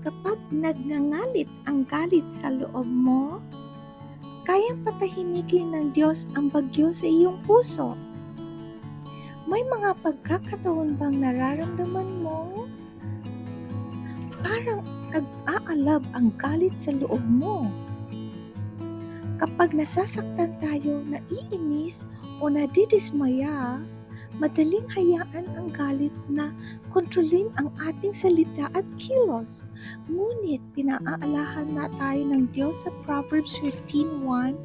kapag nagngangalit ang galit sa loob mo, kayang patahimikin ng Diyos ang bagyo sa iyong puso. May mga pagkakataon bang nararamdaman mo parang nag-aalab ang galit sa loob mo? Kapag nasasaktan tayo, naiinis o nadidismaya, madaling hayaan ang galit na kontrolin ang ating salita at kilos. Ngunit pinaaalahan na tayo ng Diyos sa Proverbs 15:1,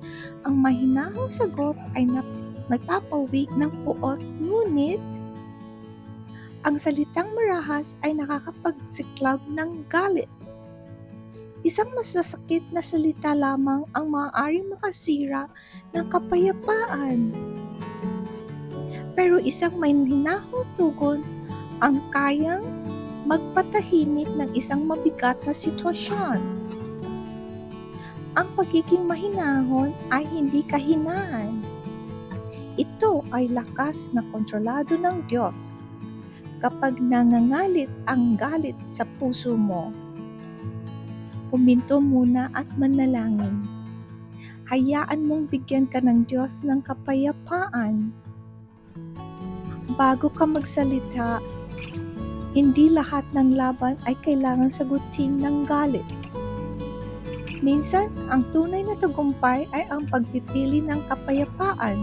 ang mahinahong sagot ay nagpapawi ng puot, ngunit ang salitang marahas ay nakakapagsiklab ng galit. Isang masasakit na salita lamang ang maaaring makasira ng kapayapaan. Pero isang mahinahong tugon ang kayang magpatahimik ng isang mabigat na sitwasyon. Ang pagiging mahinahon ay hindi kahinaan. Ito ay lakas na kontrolado ng Diyos. Kapag nangangalit ang galit sa puso mo, huminto muna at manalangin. Hayaan mong bigyan ka ng Diyos ng kapayapaan. Bago ka magsalita, hindi lahat ng laban ay kailangan sagutin ng galit. Minsan, ang tunay na tagumpay ay ang pagpipili ng kapayapaan.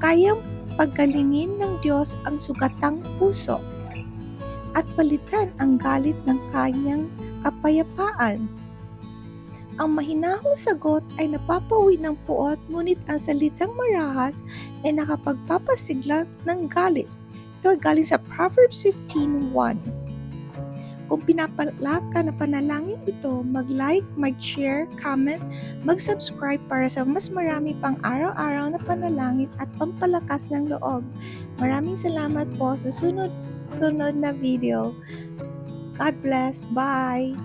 Kayang paggalingin ng Diyos ang sugatang puso at palitan ang galit ng kanyang kapayapaan. Ang mahinahong sagot ay napapawi ng puot, ngunit ang salitang marahas ay nakapagpapasigla ng galit. Ito ay galing sa Proverbs 15:1. Kung pinapala ka na panalangin ito, mag-like, mag-share, comment, mag-subscribe para sa mas marami pang araw-araw na panalangin at pampalakas ng loob. Maraming salamat po sa sunod-sunod na video. God bless. Bye!